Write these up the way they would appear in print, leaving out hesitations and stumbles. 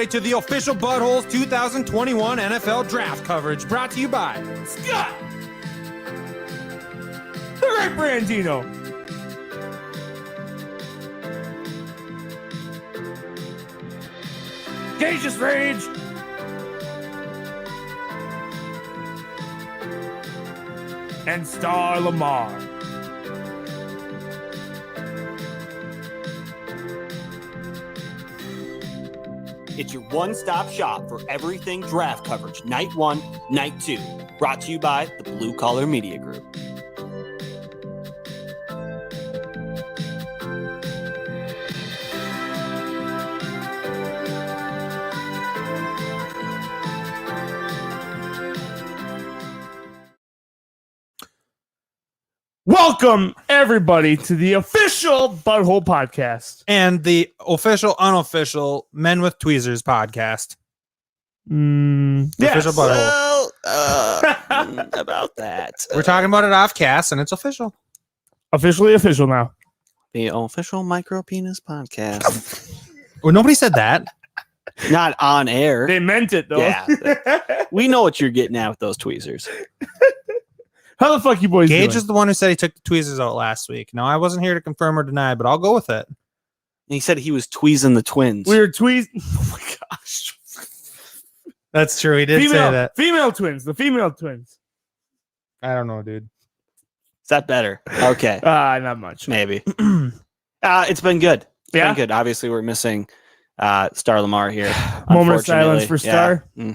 everybody, to the official BudHole's 2021 NFL Draft coverage, brought to you by Scott, the Ray Brandino, GAGEsRAGE, and Star Lamar. It's your one-stop shop for everything draft coverage, night 1, night 2. Brought to you by the Blue Collar Media Group. Welcome, everybody, to the official BudHole podcast. and the official, unofficial Men with Tweezers podcast. Yes. Official BudHole. Well, about that. We're talking about it off cast, and it's official. Officially official now. The official micro penis podcast. Well, nobody said that. Not on air. They meant it, though. Yeah. We know what you're getting at with those tweezers. How the fuck you boys Gage doing? is the one who said he took the tweezers out last week. Now, I wasn't here to confirm or deny, but I'll go with it. He said he was tweezing the twins. We were Oh my gosh. That's true. He did say that. Female twins. The female twins. I don't know, dude. Is that better? Okay. Not much. Maybe. It's been good. It's Yeah? been good. Obviously, we're missing Star Lamar here. Moment of silence unfortunately. for Star. Yeah.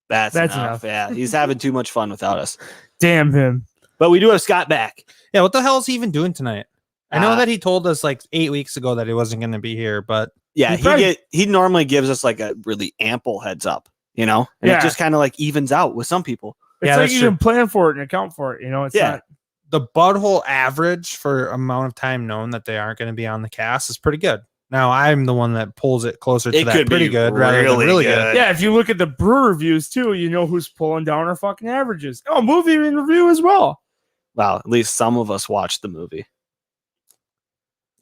That's enough. Yeah, he's having too much fun without us. Damn him. But we do have Scott back. Yeah, what the hell is he even doing tonight? I know Uh, that he told us like 8 weeks ago that he wasn't going to be here, but Yeah, He he normally gives us like a really ample heads up, you know, and Yeah. it just kind of like evens out with some people. It's Yeah, like that's you true. can plan for it and account for it. You know, it's Yeah. not. the BudHole average for amount of time known that they aren't going to be on the cast is pretty good. Now, I'm the one that pulls it closer to It that could pretty be good rather than really really good. good. Yeah, if you look at the brew reviews too, you know who's pulling down our fucking averages. Oh, movie review as well. Wow, at least some of us watched the movie.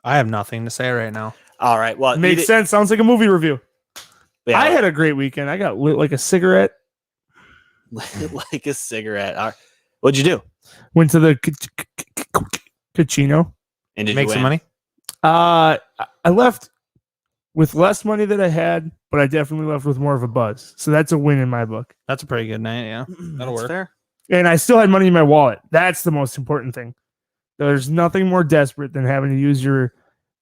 I have nothing to say right now. All right, well, Makes sense. Sounds like a movie review. Yeah, I had a great weekend. I got lit like a cigarette. like a cigarette. All right. What'd you do? Went to the casino. And did Make you some win? money. I left with less money than I had, but I definitely left with more of a buzz. So that's a win in my book. That's a pretty good night. Yeah, that'll That's work. fair. And I still had money in my wallet. That's the most important thing. There's nothing more desperate than having to use your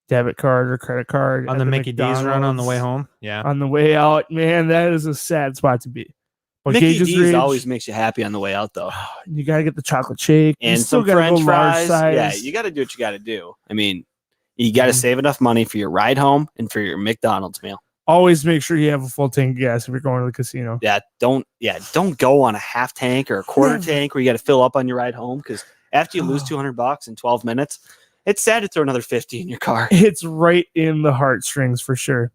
debit card or credit card On at the Mickey D's run on the way McDonald's. home. Yeah. On the way out, man, that is a sad spot to be. But Mickey GAGEsRAGE, D's always makes you happy on the way out, though. you gotta get the chocolate shake And you still some gotta French go large fries. size. Yeah, you got to do what you got to do. I mean, you got to Mhm. save enough money for your ride home and for your McDonald's meal. Always make sure you have a full tank of gas if you're going to the casino. Don't go on a half tank or a quarter Never. tank where you got to fill up on your ride home, because after you lose $200 in 12 minutes, it's sad to throw another 50 in your car. It's right in the heartstrings for sure.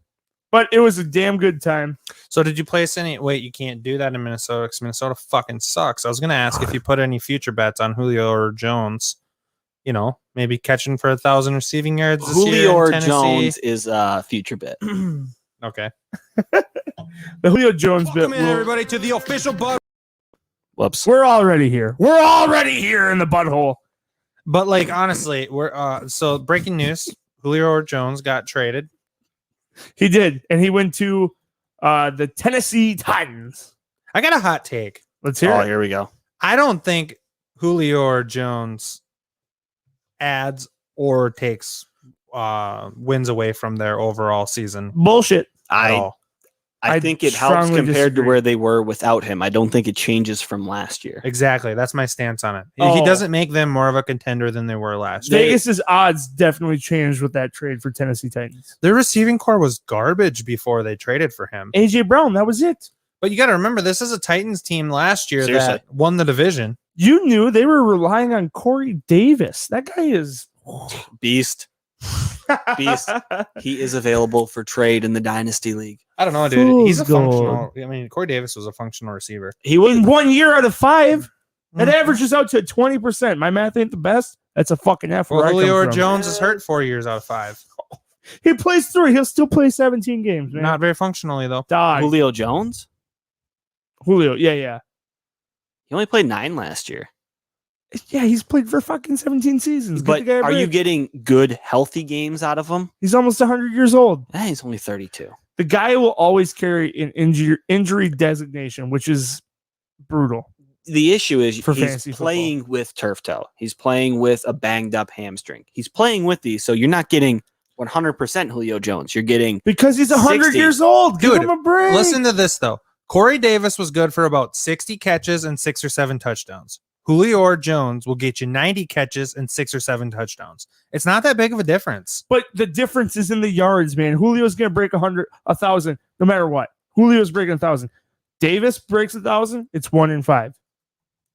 But it was a damn good time. So did you place any? Wait, you can't do that in Minnesota because Minnesota fucking sucks. I was going to ask if you put any future bets on Julio or Jones. You know, maybe catching for 1,000 receiving yards this year Julio in or Tennessee. Jones is a future bet. Okay. The Julio Jones bit. Welcome in, everybody, to the official Bud. Whoops. We're already here. We're already here in the butthole. But like honestly, we're so breaking news: Julio or Jones got traded. He did, and he went to the Tennessee Titans. I got a hot take. Let's hear Oh, it. here we go. I don't think Julio or Jones adds or takes wins away from their overall season Bullshit. at I all. I I think it helps strongly compared disagree. to where they were without him. I don't think it changes from last year. Exactly. That's my stance on it. He Oh. doesn't make them more of a contender than they were last year. Vegas's odds definitely changed with that trade for Tennessee Titans. Their receiving core was garbage before they traded for him. AJ Brown, that was it. But you got to remember, this is a Titans team last year Seriously. that won the division. You knew they were relying on Corey Davis. That guy is Beast. Beast. He is available for trade in the Dynasty League. I don't know, dude. He's a Fool's functional. I mean, Corey Davis was a functional receiver. He was in 1 year out of 5. That Mhm. averages out to 20%. My math ain't the best. That's a fucking F. Well, where I come Julio or from. Jones is hurt 4 years out of 5. He plays 3. He'll still play 17 games, man. Not very functionally though. Dog. Julio Jones? Julio. Yeah. He only played 9 last year. Yeah, he's played for fucking 17 seasons. Get But the guy a are you break. getting good, healthy games out of him? He's almost 100 years old. He's only 32. The guy will always carry an injury designation, which is brutal. The issue is For he's fantasy playing with turf toe. He's playing with a banged up hamstring. He's playing with these, so you're not getting 100% Julio Jones. You're getting Because he's 100 60. years old. Give Dude, him a break. Listen to this though. Corey Davis was good for about 60 catches and 6 or 7 touchdowns. Julio Jones will get you 90 catches and 6 or 7 touchdowns. It's not that big of a difference. But the difference is in the yards, man. Julio's going to break 100, 1,000, no matter what. Julio's breaking 1,000. Davis breaks 1,000. It's 1 in 5.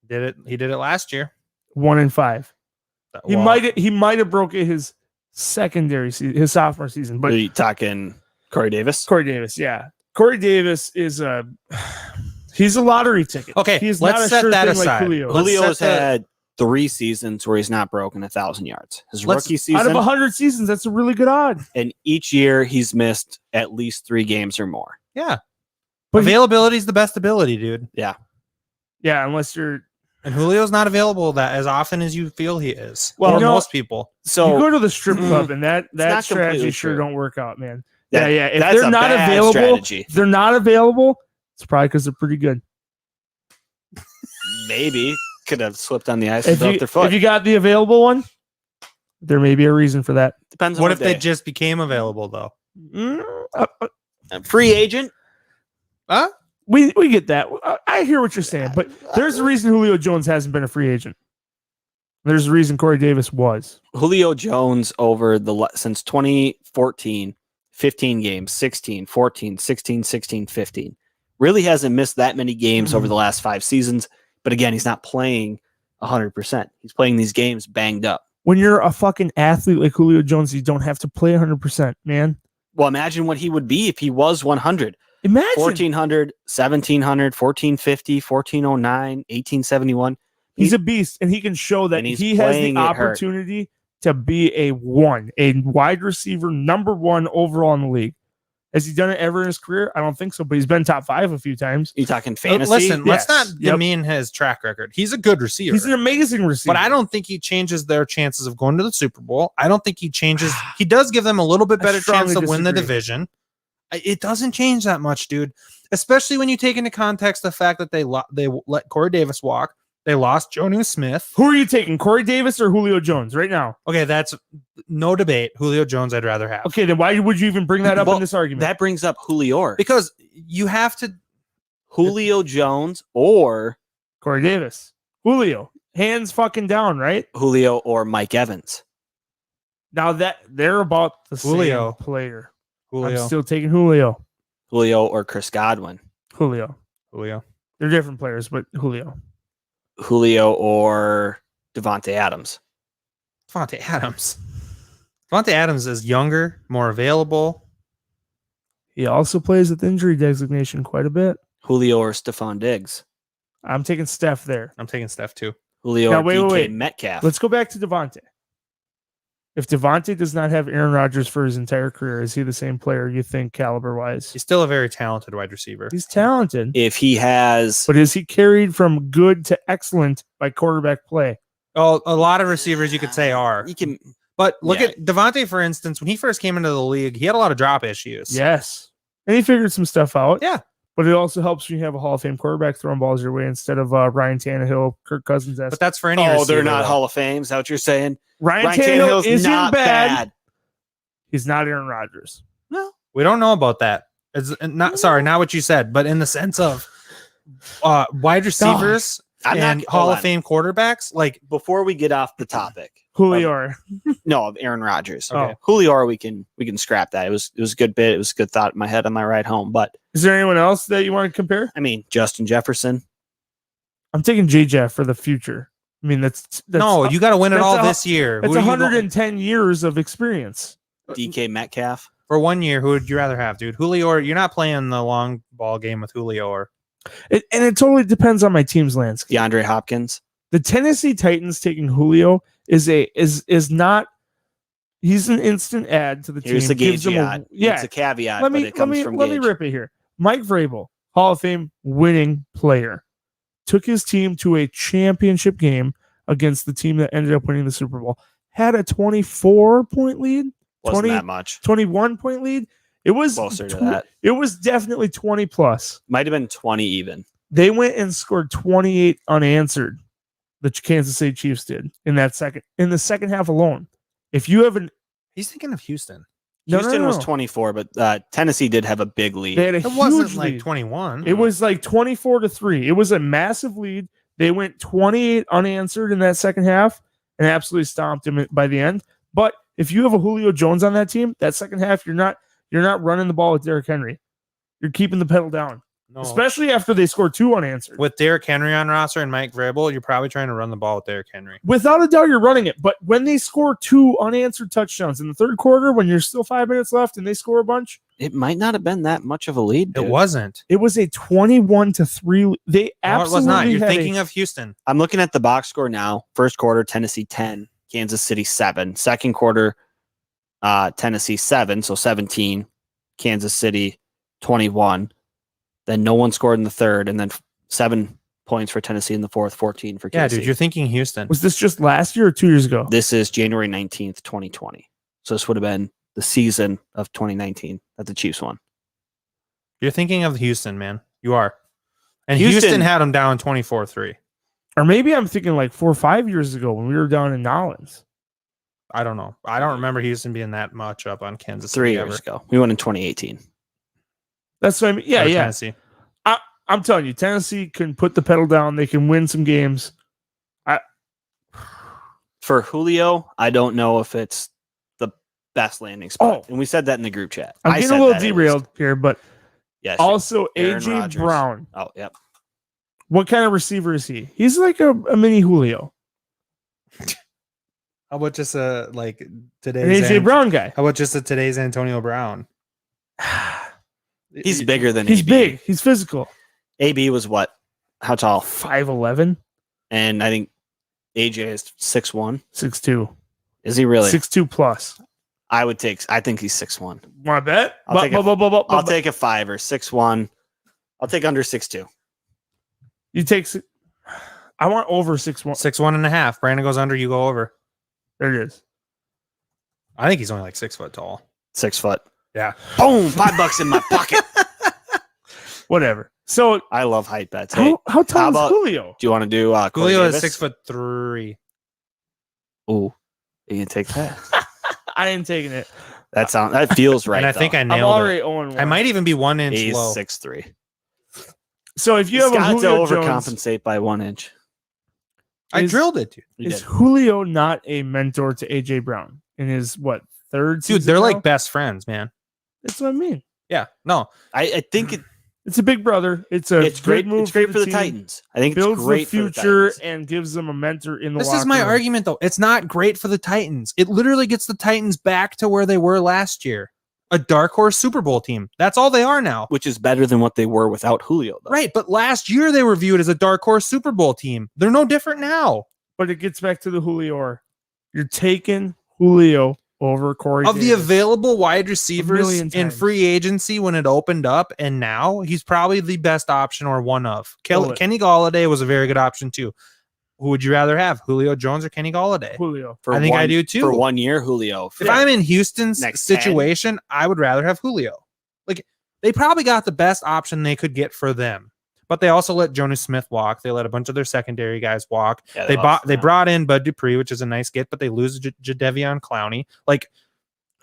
He did it last year. 1 in 5. He Well, might have broken his secondary season, his sophomore season. Are But you talking Corey Davis? Corey Davis, yeah. Corey Davis is he's a lottery ticket. Okay, He's let's not a set sure that thing like aside. Julio. Let's Julio's set that- had 3 seasons where he's not broken 1,000 yards. His Let's- rookie Out of season, 100 seasons, that's a really good odd. and each year he's missed at least 3 games or more. Yeah. But Availability is the best ability, dude. Yeah, unless you're And Julio's not available that as often as you feel he is. Well, Or you know- most people. So you go to the strip club and that not strategy completely sure true. don't work out, man. that- yeah. If that's they're a not bad available, strategy. if they're not available, it's probably because they're pretty good. Maybe could have slipped on the ice If and broke you, their foot. if you got the available one, there may be a reason for that. Depends on What what if they day. just became available though? A free agent? Huh? We get that. I hear what you're saying, but there's a reason Julio Jones hasn't been a free agent. There's a reason Corey Davis was. Julio Jones over since 2014, 15 games, 16, 14, 16, 16, 15. Really hasn't missed that many games over the last 5 seasons. But again, he's not playing 100%. He's playing these games banged up. When you're a fucking athlete like Julio Jones, you don't have to play 100%, man. Well, imagine what he would be if he was 100. Imagine. 1400, 1700, 1450, 1409, 1871. He's a beast, and he can show that And he's he has the playing it hurt. opportunity to be a wide receiver, number 1 overall in the league. Has he done it ever in his career? I don't think so, but he's been top 5 a few times. You talking fantasy? Listen, let's Yes. not Yep. demean his track record. He's a good receiver. He's an amazing receiver. but I don't think he changes their chances of going to the Super Bowl. I don't think he changes. He does give them a little bit I better chance to strongly win the disagree. division. It doesn't change that much, dude. Especially when you take into context the fact that they let Corey Davis walk. They lost Jonnu Smith. Who are you taking, Corey Davis or Julio Jones right now? Okay, that's no debate. Julio Jones, I'd rather have. Okay, then why would you even bring that up Well, in this argument? That brings up Julio. Because you have to. Julio Jones or Corey Davis. Julio. Hands fucking down, right? Julio or Mike Evans. Now that they're about the Julio. same player. Julio. I'm still taking Julio. Julio or Chris Godwin. Julio. Julio. They're different players, but Julio. Julio or Devontae Adams. Devontae Adams. Devontae Adams is younger, more available. He also plays with injury designation quite a bit. Julio or Stephon Diggs. I'm taking Steph there. I'm taking Steph too. Julio Now, or wait, DK wait. Metcalf. Let's go back to Devontae. If Devontae does not have Aaron Rodgers for his entire career, is he the same player you think caliber wise? He's still a very talented wide receiver. He's talented, If he has but is he carried from good to excellent by quarterback play? Oh, a lot of receivers you could say are. you can But look Yeah. at Devontae, for instance, when he first came into the league, he had a lot of drop issues. Yes. And he figured some stuff out. Yeah. But it also helps when you have a Hall of Fame quarterback throwing balls your way instead of Ryan Tannehill, Kirk Cousins. But that's for any Oh, they're receiver, not though. Hall of Fame. Is that what you're saying? Ryan Ryan Tannehill Tannehill's isn't not bad. He's not Aaron Rodgers. No. We don't know about that. It's not sorry, not what you said, but in the sense of wide receivers I'm not- and hold Hall on. of Fame quarterbacks, like Before we get off the topic, Julio. no, of Aaron Rodgers. Okay. Julio, we can scrap that. It was a good bit. It was a good thought in my head on my ride home. But Is there anyone else that you want to compare? I mean, Justin Jefferson. I'm taking J-Jeff for the future. I mean, that's no, you got to win it that's all a- this year. It's Who are you 110 years of experience. DK Metcalf. for 1 year, who would you rather have, dude? Julio, or you're not playing the long ball game with Julio or And it totally depends on my team's landscape. DeAndre Hopkins. The Tennessee Titans taking Julio is not He's an instant add to the Here's team. the Gives them caveat. yeah. It's a caveat, Let but me it comes from let me Gage. rip it here. Mike Vrabel, Hall of Fame winning player, took his team to a championship game against the team that ended up winning the Super Bowl. Had a 24-point lead, Wasn't that much. 21-point lead. It was Closer to that. It was definitely 20 plus. Might have been 20 even. They went and scored 28 unanswered. The Kansas City Chiefs did in the second half alone. If you have an He's thinking of Houston. Houston was 24, but Tennessee did have a big lead. They had a It huge wasn't like lead. 21. It was like 24-3. It was a massive lead. They went 28 unanswered in that second half and absolutely stomped him by the end. But if you have a Julio Jones on that team, that second half you're not running the ball with Derrick Henry. You're keeping the pedal down, no. especially after they scored 2 unanswered. With Derrick Henry on roster and Mike Vrabel, you're probably trying to run the ball with Derrick Henry. Without a doubt, you're running it. But when they score 2 unanswered touchdowns in the third quarter, when you're still 5 minutes left and they score a bunch, It might not have been that much of a lead. It Dude. wasn't. it was a 21-3. They No, it absolutely was not. You're had thinking of Houston. I'm looking at the box score now. First quarter, Tennessee 10, Kansas City 7. Second quarter, Tennessee 7, so 17. Kansas City 21. Then no one scored in the third, and then 7 points for Tennessee in the fourth, 14 for Yeah, KC. dude, you're thinking Houston. Was this just last year or 2 years ago? This is January 19th, 2020. So this would have been the season of 2019 that the Chiefs won. You're thinking of Houston, man. You are. And Houston- Houston had them down 24-3. Or maybe I'm thinking like 4 or 5 years ago when we were down in Nolens. I don't know. I don't remember Houston being that much up on Kansas 3 City years ever. ago. We won in 2018. That's what I mean. Yeah, Or yeah. Tennessee. I'm telling you, Tennessee can put the pedal down. They can win some games. For Julio, I don't know if it's the best landing spot. Oh. And we said that in the group chat. I'm I getting said a little that at least. derailed here, but Yes. also Aaron AJ Rodgers. Brown. Oh, yep. What kind of receiver is he? He's like a mini Julio, How about just like an today's AJ Brown guy. How about just today's Antonio Brown? He's bigger than He's AB. big. He's physical. AB was what? How tall? 5'11", And I think AJ is 6'1". 6'2", Is he really? 6'2" plus. I think he's 6'1". Want to bet? I'll take a 5 or 6'1". I'll take under 6'2". You take. I want over 6'1". 6'1.5". Brandon goes under, you go over. There it is. I think he's only like 6 foot tall. 6 foot. Yeah. Boom! $5 in my pocket. Whatever. So I love height bets. Hey, how tall how is about- Julio? do you want to do Corey Julio is Davis? 6'3". Ooh, you can take that. I ain't taking it. That feels right. And I think I I'm nailed already it. 0-1. I might even be 1 inch he's low. 6'3". So if you He's have a got to Julio Jones, overcompensate by 1 inch. I is- drilled it, dude. You is did. Julio not a mentor to AJ Brown in his third season? Dude, they're now? like best friends, man. That's what I mean. Yeah. No. I think It's a big brother. It's it's good great. move. It's great for the team. Titans. I think it's Builds great the for the future Titans. and gives them a mentor in the. This is my locker room. argument, though. It's not great for the Titans. It literally gets the Titans back to where they were last year. A dark horse Super Bowl team. That's all they are now. Which is better than what they were without Julio, though. Right. But last year they were viewed as a dark horse Super Bowl team. They're no different now. But it gets back to the Julio. You're taking Julio over Corey. Of the Davis. available wide receivers million in times. free agency when it opened up, and now he's probably the best option or one of. Bullet. Kenny Golladay was a very good option too. Who would you rather have, Julio Jones or Kenny Golladay? Julio. I think I do too. For 1 year, Julio. If I'm in Houston's Next situation, I would rather have Julio. Like, they probably got the best option they could get for them. But they also let Jonas Smith walk. They let a bunch of their secondary guys walk. Yeah, They brought in Bud Dupree, which is a nice get, but they lose Jadeveon Clowney. Like,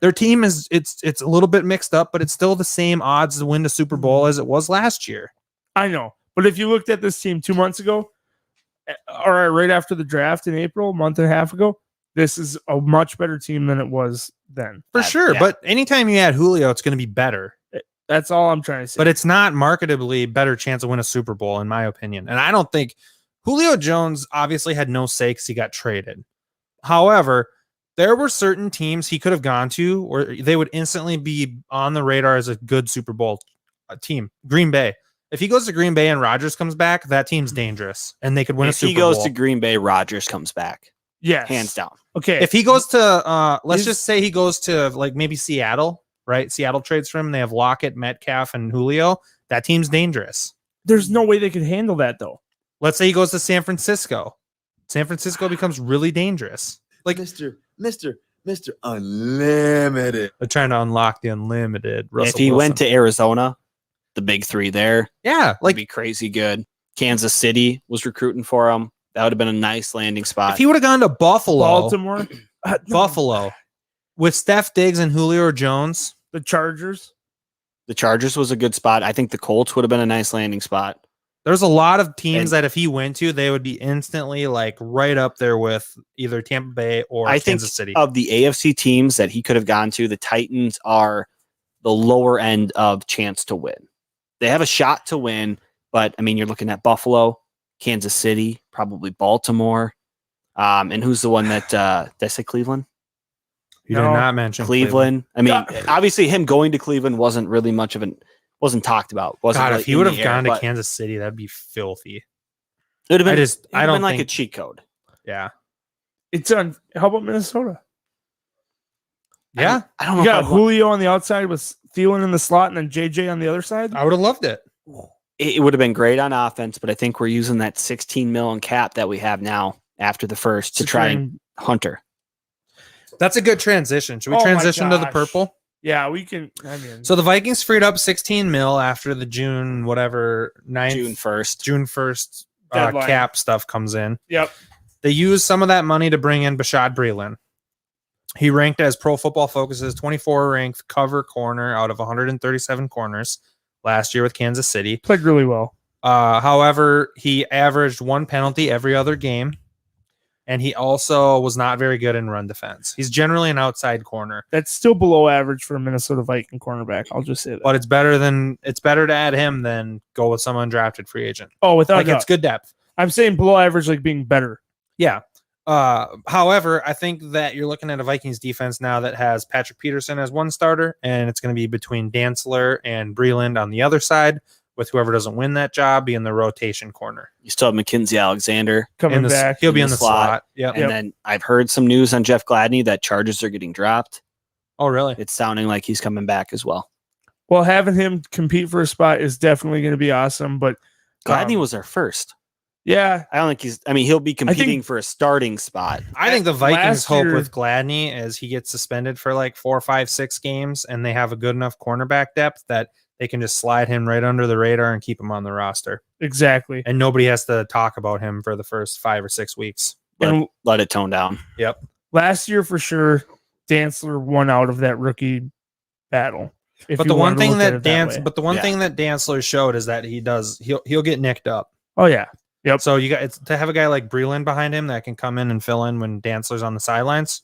their team is it's a little bit mixed up, but it's still the same odds to win the Super Bowl as it was last year. I know, but if you looked at this team 2 months ago, or right after the draft in April, a month and a half ago, this is a much better team than it was then. For sure. yeah. But anytime you add Julio, it's going to be better. That's all I'm trying to say. But it's not marketably better chance to win a Super Bowl, in my opinion. And I don't think Julio Jones obviously had no say because he got traded. However, there were certain teams he could have gone to where they would instantly be on the radar as a good Super Bowl team. Green Bay. If he goes to Green Bay and Rodgers comes back, that team's dangerous, and they could win a If Super he goes Bowl. to Green Bay, Rodgers comes back. Yes. hands down. Okay. If he goes to, let's He's- just say he goes to like maybe Seattle, right? Seattle trades for him. They have Lockett, Metcalf, and Julio. That team's dangerous. There's no way they could handle that though. Let's say he goes to San Francisco. San Francisco becomes really dangerous. Like Mr. Unlimited. they're trying to unlock the unlimited. If he went to Arizona, the big three there yeah, would like be crazy good. Kansas City was recruiting for him. That would have been a nice landing spot. if he would have gone to Buffalo, Baltimore, no, Buffalo with Steph Diggs and Julio Jones. the Chargers. The Chargers was a good spot. I think the Colts would have been a nice landing spot. There's a lot of teams And- that if he went to, they would be instantly like right up there with either Tampa Bay or I think Kansas City. of the AFC teams that he could have gone to, the Titans are the lower end of chance to win. They have a shot to win, but I mean, you're looking at Buffalo, Kansas City, probably Baltimore. And who's the one that did I say Cleveland? You No. did not mention Cleveland. I mean, God. obviously him going to Cleveland wasn't really much of wasn't talked about. Wasn't God, really if he in would the have air, gone to but Kansas City, that'd be filthy. it would have been, I don't like a think. cheat code. Yeah, It's on. How about Minnesota? yeah, I don't know. You if got I'd want- Julio on the outside with Thielen in the slot, and then JJ on the other side. I would have loved it. it would have been great on offense, but I think we're using that 16 million cap that we have now after the first to try and Hunter. That's a good transition. Should we Oh my transition to the gosh. purple? Yeah, we can. I mean, So the Vikings freed up 16 mil after the June 9th, June 1st. June 1st Deadline. cap stuff comes in. yep. They used some of that money to bring in Bashad Breeland. He ranked as Pro Football Focus's 24 ranked cover corner out of 137 corners last year with Kansas City. Played really well. However, he averaged one penalty every other game, and he also was not very good in run defense. He's generally an outside corner, That's still below average for a Minnesota Viking cornerback. I'll just say that. but it's better to add him than go with some undrafted free agent. Oh, without Like doubt. it's good depth. I'm saying below average, like being better. Yeah. However, I think that you're looking at a Vikings defense now that has Patrick Peterson as one starter, and it's going to be between Dantzler and Breeland on the other side, with whoever doesn't win that job being the rotation corner. You still have Mackenzie Alexander. Coming In the- back. He'll be in in the the slot. Yep. And then I've heard some news on Jeff Gladney that charges are getting dropped. Oh, really? It's sounding like he's coming back as well. Well, having him compete for a spot is definitely going to be awesome. But Gladney was our first. yeah, I don't think he'll be competing think- for a starting spot. I think the Vikings Last hope year- with Gladney is he gets suspended for like 4, 5, 6 games, and they have a good enough cornerback depth that they can just slide him right under the radar and keep him on the roster. exactly. And nobody has to talk about him for the first 5 or 6 weeks. And Let it tone down. Yep. last year, for sure, Dantzler won out of that rookie battle. If But you the one wanted to thing look at that it way. but the one Yeah. thing that Dantzler showed is that he'll get nicked up. Oh yeah, Yep. So it's to have a guy like Breeland behind him that can come in and fill in when Dantzler's on the sidelines.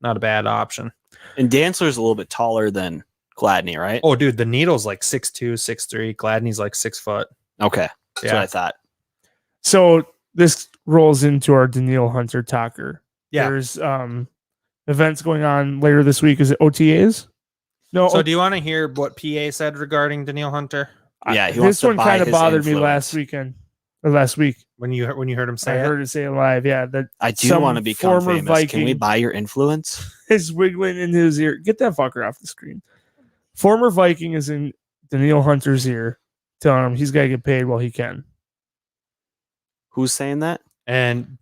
Not a bad option. And Dantzler's a little bit taller than Gladney, right? Oh, dude, the Needle's like 6'2", 6'3". Gladney's like 6 foot. Okay. That's what Yeah. I thought. So this rolls into our Daniil Hunter talker. Yeah. There's events going on later this week. Is it OTAs? No. So do you want to hear what PA said regarding Daniil Hunter Yeah, he wants this to one buy kind of his bothered me influence. last weekend or last week. when you heard him I say it? heard it say it live. Yeah, that I do some want to become former famous. Can we Viking- buy your influence? is wiggling in his ear. Get that fucker off the screen. Former Viking is in Daniil Hunter's ear, telling him he's got to get paid while he can. Who's saying that? And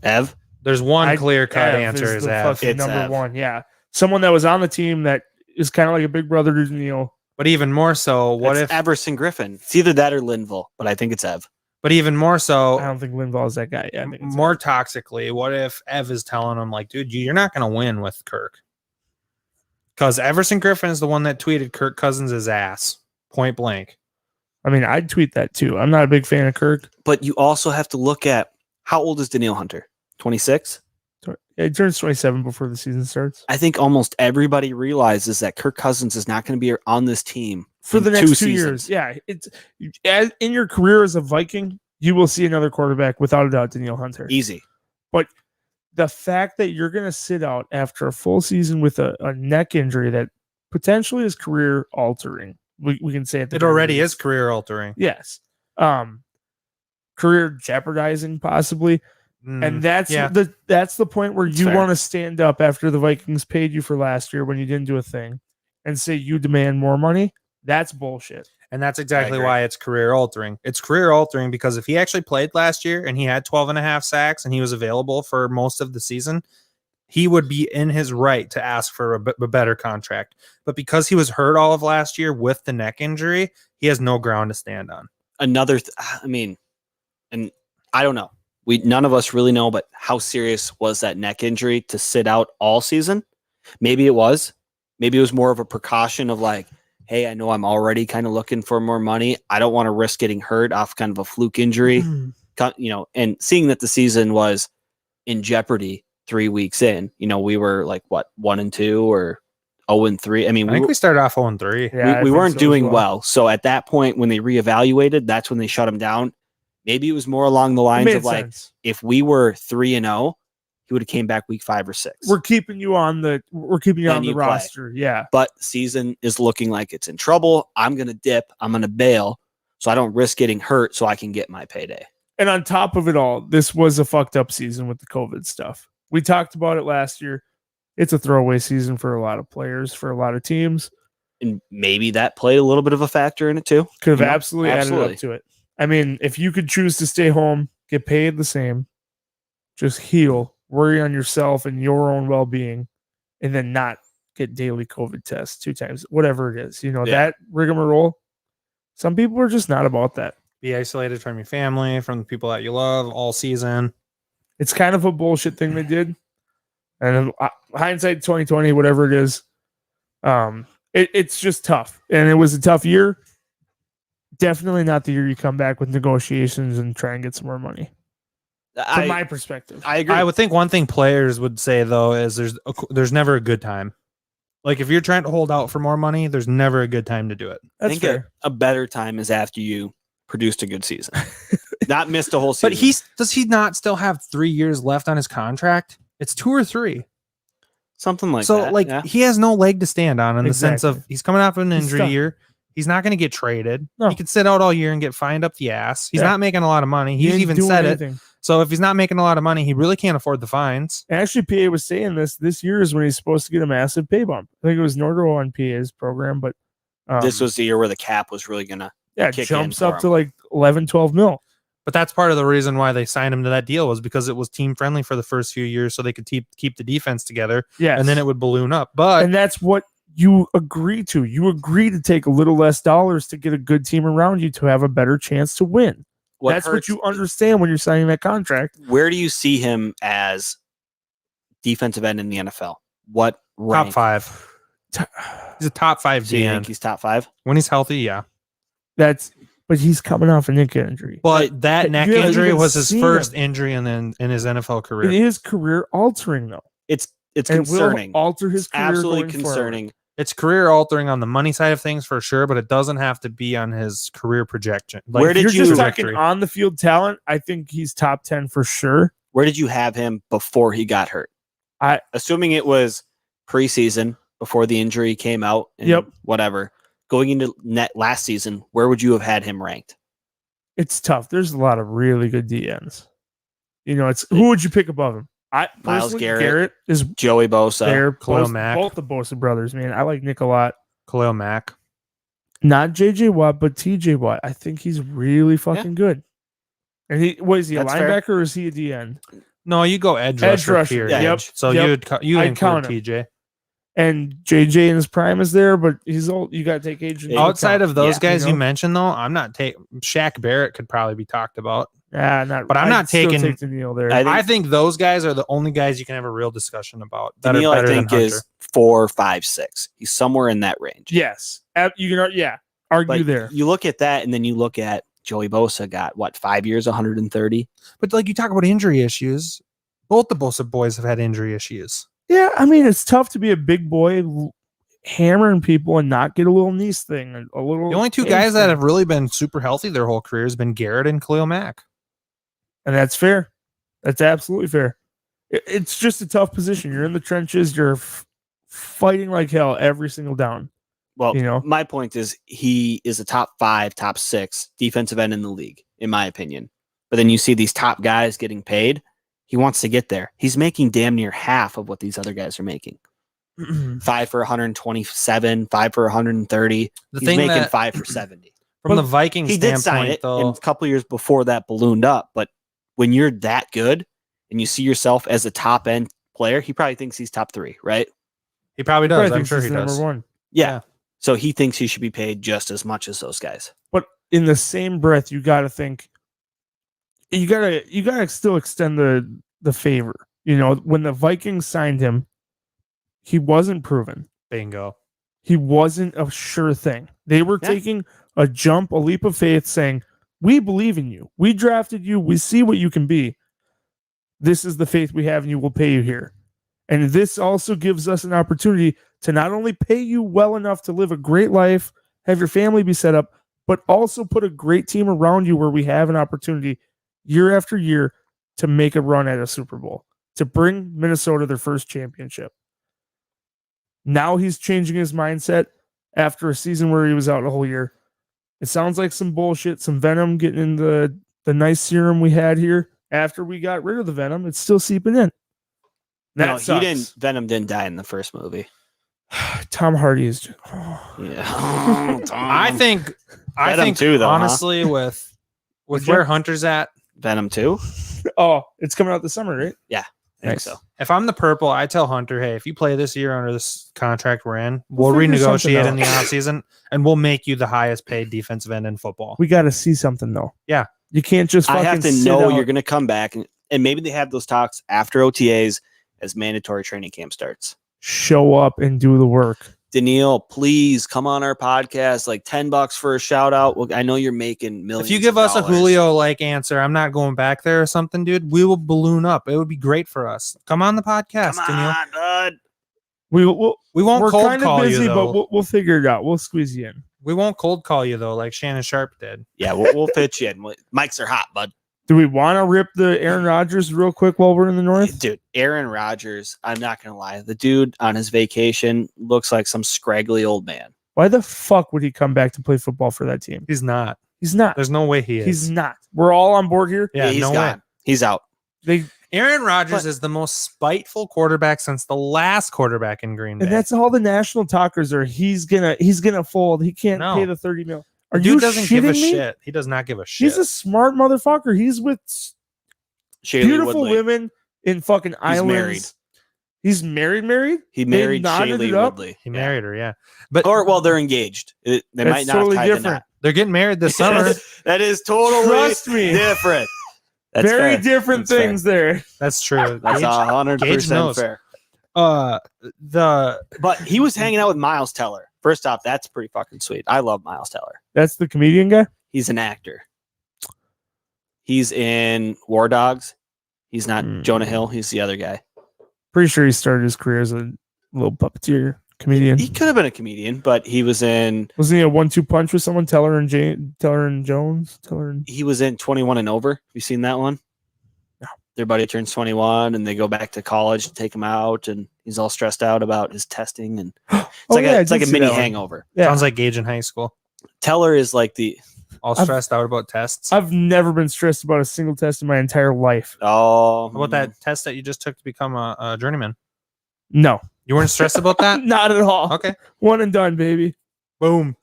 Ev? there's one clear cut Ev answer is is the Ev. fucking It's number Ev. one. Yeah, someone that was on the team that is kind of like a big brother to Daniil. But even more so, what It's if? Everson Griffin? It's either that or Linville, but I think it's Ev. But even more I so, don't think Linval is that guy. Yeah, I think it's more toxically, what if Ev is telling him like, dude, you're not going to win with Kirk? Because Everson Griffin is the one that tweeted Kirk Cousins' ass point blank. I mean, I'd tweet that too. I'm not a big fan of Kirk. But you also have to look at how old is Daniil Hunter? 26? He turns 27 before the season starts. I think almost everybody realizes that Kirk Cousins is not going to be on this team For the in next 2 seasons. years. Yeah, it's in your career as a Viking, you will see another quarterback without a doubt, Daniil Hunter. Easy. The fact that you're going to sit out after a full season with a neck injury that potentially is career altering, we can say It already is career altering. Yes. Career jeopardizing, possibly. And that's yeah. that's the point where That's you fair. want to stand up after the Vikings paid you for last year when you didn't do a thing and say you demand more money. That's bullshit. And that's exactly agree. why it's career altering. It's career altering because if he actually played last year and he had 12 and a half sacks and he was available for most of the season, he would be in his right to ask for a better contract. But because he was hurt all of last year with the neck injury, he has no ground to stand on. And I don't know. None of us really know, but how serious was that neck injury to sit out all season? Maybe it was. Maybe it was more of a precaution of like, hey, I know I'm already kind of looking for more money. I don't want to risk getting hurt off kind of a fluke injury. And seeing that the season was in jeopardy 3 weeks in, we were like, what, 1-2 or 0-3? I mean, I think we started off 0-3. Yeah, we I weren't think so as doing well. So at that point, when they reevaluated, that's when they shut him down. Maybe it was more along the It lines made of like, sense. if we were 3-0, he would have came back week 5 or 6. We're keeping you on the Then you play. roster. Yeah. But season is looking like it's in trouble. I'm going to dip. I'm going to bail so I don't risk getting hurt so I can get my payday. And on top of it all, this was a fucked up season with the COVID stuff. We talked about it last year. It's a throwaway season for a lot of players, for a lot of teams. And maybe that played a little bit of a factor in it too. Could have You know, absolutely added absolutely. up to it. I mean, if you could choose to stay home, get paid the same, just heal, worry on yourself and your own well-being, and then not get daily COVID tests 2 times, whatever it is. That rigmarole. Some people are just not about that. Be isolated from your family, from the people that you love all season. It's kind of a bullshit thing they did. And hindsight 2020, whatever it is, it's just tough. And it was a tough year. Definitely not the year you come back with negotiations and try and get some more money. From my perspective. I agree. I would think one thing players would say though is there's never a good time. Like if you're trying to hold out for more money, there's never a good time to do it. That's think fair. a better time is after you produced a good season, not missed a whole season. But does he not still have 3 years left on his contract? It's 2 or 3. Something like So that. like yeah. he has no leg to stand on in the sense of Exactly. he's coming off an He's injury done. year. He's not going to get traded. No. He could sit out all year and get fined up the ass. He's Yeah. not making a lot of money. He He's ain't even doing said it. anything. So if he's not making a lot of money, he really can't afford the fines. And actually, PA was saying this year is when he's supposed to get a massive pay bump. I think it was Nordro on PA's program, but This was the year where the cap was really gonna. it kick jumps in for up to like 11, 12 mil. But that's part of the reason why they signed him to that deal was because it was team friendly for the first few years so they could keep the defense together Yes. and then it would balloon up. But And that's what you agree to. You agree to take a little less dollars to get a good team around you to have a better chance to win. That's hurts- what you understand when you're signing that contract. Where do you see him as defensive end in the NFL? What top rank? 5. He's a top 5 Do you DN. think he's top 5? When he's healthy, yeah. But he's coming off a neck injury. But that neck you haven't injury even was his seen first him. injury in his NFL career. It is career altering though. It's And concerning. it will alter his career Absolutely going forward. concerning. It's career altering on the money side of things for sure, but it doesn't have to be on his career projection. Where If did you're you- just trajectory. talking on the field talent, I think he's top 10 for sure. Where did you have him before he got hurt? Assuming it was preseason before the injury came out. And Yep. Whatever. Going into net last season, where would you have had him ranked? It's tough. There's a lot of really good DNs. Who would you pick above him? Miles Personally, Garrett. is Joey Bosa. there. Khalil Both Mack. the Bosa brothers, man. I like Nick a lot. Khalil Mack. Not JJ Watt, but TJ Watt. I think he's really fucking good. And is he a That's fair. linebacker or is he a DN? No, you go edge Edge rusher. rusher, Period. yep, So yep. you I'd include count him. TJ. And JJ in his prime is there, but he's old. You got to take age. into Outside account. of those Yeah, guys you you know? mentioned, though, I'm not taking Shaq Barrett could probably be talked about. not. But I'm I'd not still taking- take the Neal there. I I think those guys are the only guys you can have a real discussion about that Daniil, are I better think, than is Hunter. 4, 5, 6. He's somewhere in that range. Yes, you can. Yeah, argue But there. you look at that, and then you look at Joey Bosa got, 5 years, 130? But like you talk about injury issues, both the Bosa boys have had injury issues. Yeah, I mean it's tough to be a big boy hammering people and not get a little knee thing. A little. The only 2 guys that have really been super healthy their whole career has been Garrett and Khalil Mack. and that's fair. That's absolutely fair. It's just a tough position. You're in the trenches. You're fighting like hell every single down. Well, You know? my point is he is a top 5, top 6 defensive end in the league, in my opinion. But then you see these top guys getting paid, He wants to get there. He's making damn near half of what these other guys are making. 5 for 127, 5 for 130. He's making 5 for 70. From the Vikings He did sign standpoint, it, though, and a couple years before that ballooned up. But when you're that good and you see yourself as a top end player, he probably thinks he's top 3, right? he probably does. Probably I'm thinks sure he's he number does. 1. Yeah. So he thinks he should be paid just as much as those guys. But in the same breath, you got to think you gotta still extend the favor. You know, when the Vikings signed him, he wasn't proven. Bingo. He wasn't a sure thing. They were taking a leap of faith, saying, "We believe in you. We drafted you. We see what you can be. This is the faith we have in you. We'll pay you here." And this also gives us an opportunity to not only pay you well enough to live a great life, have your family be set up, but also put a great team around you where we have an opportunity year after year to make a run at a Super Bowl, to bring Minnesota their first championship. Now he's changing his mindset after a season where he was out the whole year. It sounds like some bullshit, some venom getting in the nice serum we had here. After we got rid of the venom, it's still seeping in. That sucks. Venom didn't die in the first movie. Tom Hardy is just, Yeah. I think Venom too, though, honestly, with where Hunter's at, Venom 2? oh, it's coming out this summer, right? Yeah. I think Nice. so. if I'm the purple, I tell Hunter, hey, if you play this year under this contract we're in, we'll figure something renegotiate out. in the offseason and we'll make you the highest paid defensive end in football. We got to see something though. Yeah. You can't just I fucking have to sit know out. you're going to come back, and maybe they have those talks after OTAs as mandatory training camp starts. show up and do the work. Daniil, please come on our podcast. Like $10 for a shout out. Well, I know you're making millions. If you give of us a dollars. Julio like answer, I'm not going back there or something, dude. We will balloon up. It would be great for us. Come on the podcast, Come Daniil. on, bud. We won't We're cold kind of call busy, you though. but we'll figure it out. We'll squeeze you in. We won't cold call you though, like Shannon Sharp did. Yeah, we'll pitch you in. Mics are hot, bud. Do we want to rip the Aaron Rodgers real quick while we're in the north? Dude, Aaron Rodgers, I'm not going to lie. The dude on his vacation looks like some scraggly old man. Why the fuck would he come back to play football for that team? He's not. He's not. There's no way he is. He's not. We're all on board here. Yeah, he's no gone. way. He's out. Aaron Rodgers But- is the most spiteful quarterback since the last quarterback in Green Bay. And that's all the national talkers are. He's gonna fold. He can't No. pay the $30 million. Are Dude you doesn't shitting give a me? shit. He does not give a shit. He's a smart motherfucker. He's with Shaylee beautiful Woodley. women in fucking islands. married. He's married. He They married knotted Shaylee it up? Woodley. He Yeah. married her, yeah. But Or, they're engaged. They That's might not totally have tied the different. knot. they're getting married this summer. That is totally Trust me. different. That's Very fair. different That's things there. That's true. That's Gage 100% knows. fair. The But he was hanging out with Miles Teller. First off, that's pretty fucking sweet. I love Miles Teller. That's the comedian guy. He's an actor. He's in War Dogs. He's not Jonah Hill. He's the other guy. Pretty sure he started his career as a little puppeteer comedian. He could have been a comedian, but he was in Wasn't he a 1-2 punch with someone? Teller and Jones. he was in 21 and Over. Have you seen that one? No. Their buddy turns 21 and they go back to college to take him out, and he's all stressed out about his testing, and it's like a mini hangover. Yeah. sounds like Gage in high school. Teller is like the All stressed out about tests. I've never been stressed about a single test in my entire life. oh How about that test that you just took to become a journeyman? No, You weren't stressed about that? not at all. Okay. One and done, baby. Boom.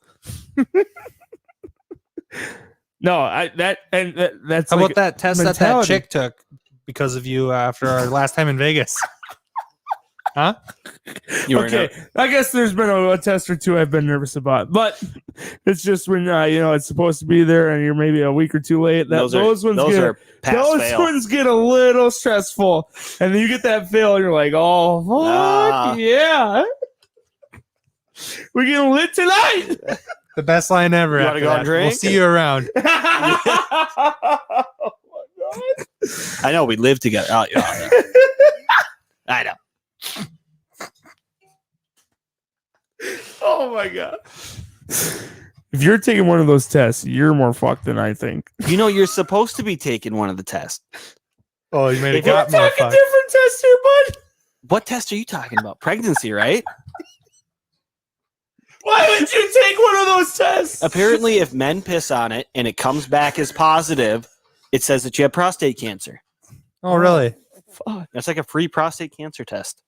No, that's How like about that test that mentality. chick took because of you after our last time in Vegas? Huh? You were okay. I guess there's been a test or two I've been nervous about, but it's just when it's supposed to be there and you're maybe a week or two late. Those are pass those fail. ones get a little stressful, and then you get that fail, and you're like, "Oh, fuck Ah. yeah, we're getting lit tonight." The best line ever. You after wanna go and that. drink? We'll see you around. Oh my God. I know we live together. Oh, yeah. I know. Oh my God. If you're taking one of those tests, you're more fucked than I think. You know, you're supposed to be taking one of the tests. Oh, you made If it got Talking motherfucker. different tests here, bud. What test are you talking about? Pregnancy, right? Why would you take one of those tests? Apparently, if men piss on it and it comes back as positive, it says that you have prostate cancer. Oh, really? fuck? That's like a free prostate cancer test.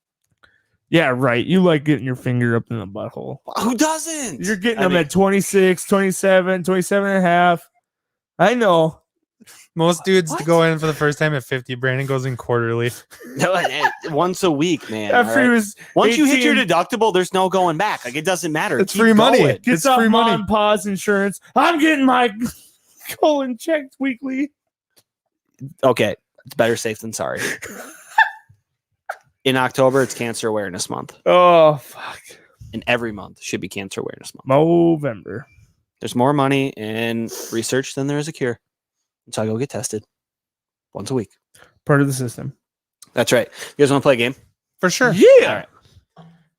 Yeah, right. You like getting your finger up in the butthole. Who doesn't? You're getting I them mean, at 26, 27, 27 and a half. I know. Most dudes What? go in for the first time at 50. Brandon goes in quarterly. no, once a week, man. After all he right? was Once you hit your 18, deductible, there's no going back. Like, it doesn't matter. It's Keep free money. going. gets It's off free mom money. and pa's insurance. I'm getting my colon checked weekly. Okay, it's better safe than sorry. In October, it's Cancer Awareness Month, Oh, fuck. and every month should be Cancer Awareness Month. November. There's more money in research than there is a cure. So I go get tested once a week. Part of the system. That's right. You guys want to play a game? For sure. Yeah. All right.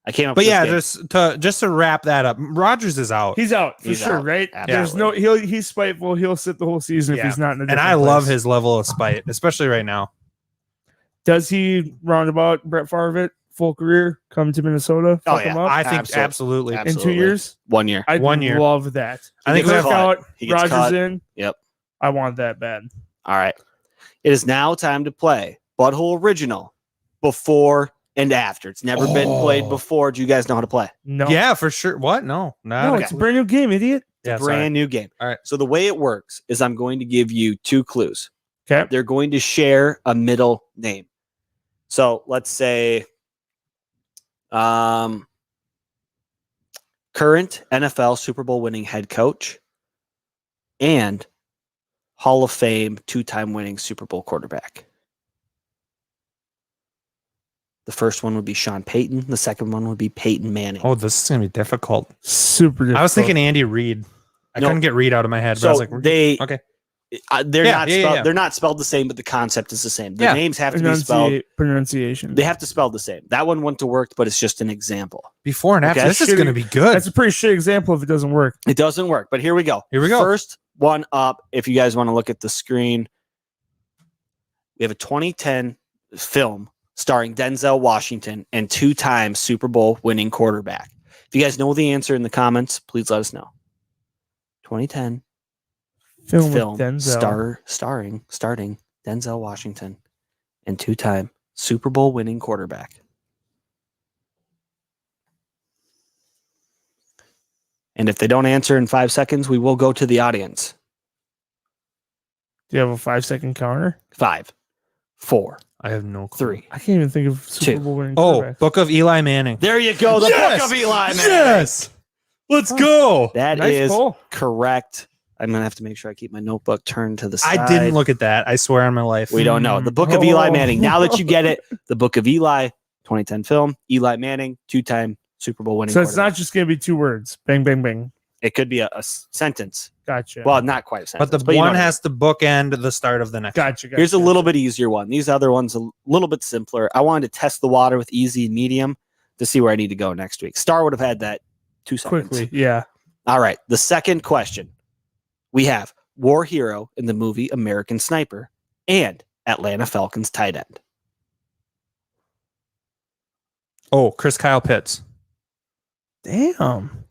I came up But with yeah, this game. just to wrap that up, Rodgers is out. He's out for He's sure, out. right? Absolutely. There's no he's spiteful. He'll sit the whole season if Yeah. he's not in a And different I love place. his level of spite, especially right now. Does he roundabout Brett Favre it, full career, come to Minnesota? Oh, Fuck him yeah. up I think Absolutely. absolutely. in 2 Absolutely. years? 1 year. I'd 1 year. love that. I think He gets Cliff cut. out, He gets Rodgers cut. in. Yep. I want that bad. All right. It is now time to play BudHole Original before and after. It's never been played Oh. before. Do you guys know how to play? No. Yeah, for sure. What? No, No, not it's a brand new game, idiot. yeah, Brand new game. All right. So the way it works is I'm going to give you 2 clues. Okay. They're going to share a middle name. So let's say current NFL Super Bowl winning head coach and Hall of Fame 2-time winning Super Bowl quarterback. The first one would be Sean Payton. The second one would be Peyton Manning. Oh, this is gonna be difficult. Super difficult. I was thinking Andy Reid. I No. couldn't get Reid out of my head, but So I was like, they okay. they're Yeah, not yeah, spelled, yeah. they're not spelled the same, but the concept is the same. The Yeah. names have to be spelled. Pronunciation. They have to spell the same. That one wouldn't have worked, but it's just an example. Before and after, Okay. this is Shitty. gonna be good. That's a pretty shit example if it doesn't work. It doesn't work, but here we go. Here we go. First one up, if you guys want to look at the screen, we have a 2010 film starring Denzel Washington and 2-time Super Bowl winning quarterback. If you guys know the answer in the comments, please let us know. 2010 Film, film with Denzel. starting Denzel Washington and 2-time Super Bowl winning quarterback. And if they don't answer in 5 seconds, we will go to the audience. Do you have a 5-second counter? 5, 4, I have no clue. 3. I can't even think of Super 2. Bowl winning Oh, quarterbacks. Book of Eli Manning. There you go. The Yes! Book of Eli, man. Yes. Let's go. That Nice is pull. correct. I'm going to have to make sure I keep my notebook turned to the side. I didn't look at that. I swear on my life. We don't know. The Book of Eli Manning. Now that you get it, the Book of Eli, 2010 film, Eli Manning, 2-time Super Bowl winning So it's not quarterback. just going to be 2 words. Bang, bang, bang. It could be a sentence. Gotcha. Well, not quite a sentence. But the you know one what I mean. has to bookend the start of the next. gotcha. Here's a little bit easier one. These other ones a little bit simpler. I wanted to test the water with easy and medium to see where I need to go next week. Star would have had that 2 seconds. quickly. Yeah. All right. The second question. We have war hero in the movie American Sniper and Atlanta Falcons tight end. Oh, Chris Kyle Pitts. Damn.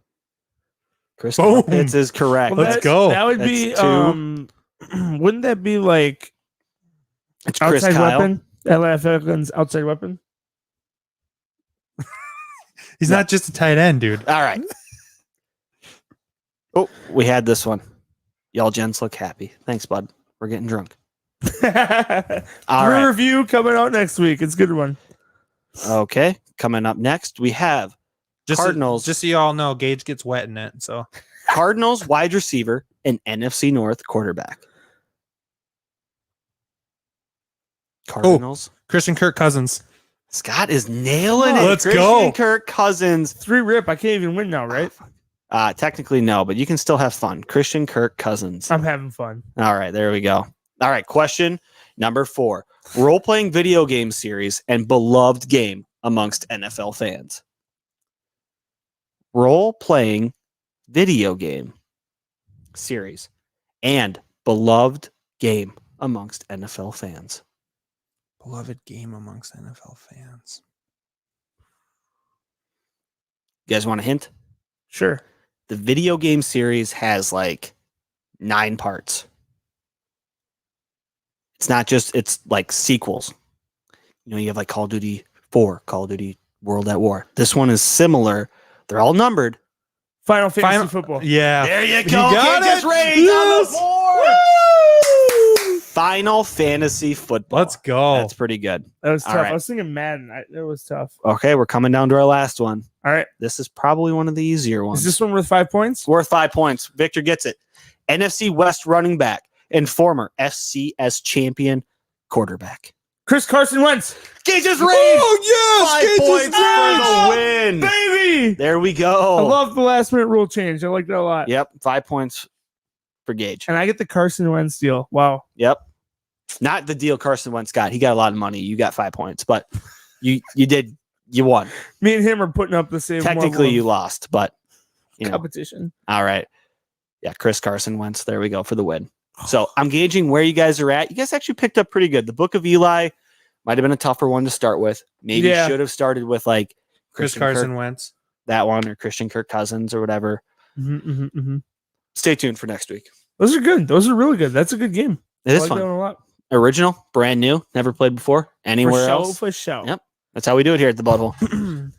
Chris Boom. Pitts is correct. Well, Let's that- go. That would That's be 2. wouldn't that be like It's Chris outside Kyle. weapon? Atlanta Falcons outside weapon? He's not just a tight end, dude. All right. Oh, we had this one. Y'all gents look happy. Thanks, bud. We're getting drunk. All right. Review coming out next week. It's a good one. Okay. Coming up next, we have Cardinals. Just so you all know, Gage gets wet in it. So Cardinals wide receiver and NFC North quarterback. Cardinals. Christian Kirk Cousins. Scott is nailing it. Let's Christian go. Kirk Cousins. 3 rip. I can't even win now, right? Technically, no, but you can still have fun. Christian Kirk Cousins. I'm having fun. All right, there we go. All right, question number 4. Role-playing video game series and beloved game amongst NFL fans. Role-playing video game series and beloved game amongst NFL fans. Beloved game amongst NFL fans. You guys want a hint? Sure. The video game series has like 9 parts. It's not just, it's like sequels. you have like Call of Duty 4, Call of Duty World at War. This one is similar. They're all numbered. Final Fantasy football. Yeah. There you go. got Gage's it. Rage Yes. on the board. Final Fantasy football. Let's go. That's pretty good. That was All tough. right. I was thinking Madden. It was tough. Okay, we're coming down to our last one. All right. This is probably one of the easier ones. Is this one worth 5 points? Worth 5 points? Victor gets it. NFC West running back and former FCS champion quarterback. Chris Carson Wentz. Gage's Rage. Oh, 5 points for the win. Baby. There we go. I love the last minute rule change. I like that a lot. Yep, 5 points for Gage. And I get the Carson Wentz deal. Wow. Yep. Not the deal Carson Wentz got. He got a lot of money. You got 5 points, but you won. Me and him are putting up the same Technically, level you of lost, but you know. competition. All right. Yeah, Chris Carson Wentz. There we go for the win. So I'm gauging where you guys are at. You guys actually picked up pretty good. The Book of Eli might have been a tougher one to start with. Maybe Yeah. should have started with like Chris Christian Carson Kirk, Wentz. that one, or Christian Kirk Cousins or whatever. Mm-hmm. Stay tuned for next week. Those are good. Those are really good. That's a good game. It I is like fun. that one a lot. Original, brand new, never played before anywhere else. For show. Yep. That's how we do it here at the BudHole.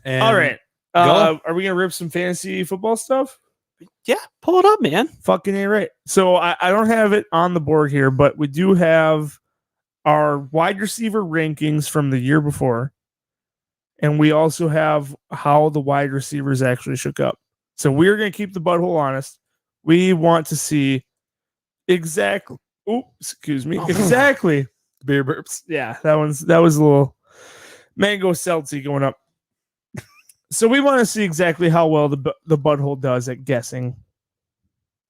And All right. go. Are we gonna rip some fantasy football stuff? Yeah, pull it up, man. Fucking A right. So I don't have it on the board here, but we do have our wide receiver rankings from the year before. And we also have how the wide receivers actually shook up. So we're going to keep the butthole honest. We want to see exactly. Oh, excuse me. Exactly. beer burps. Yeah, that was a little mango seltzy going up. So we want to see exactly how well the butthole does at guessing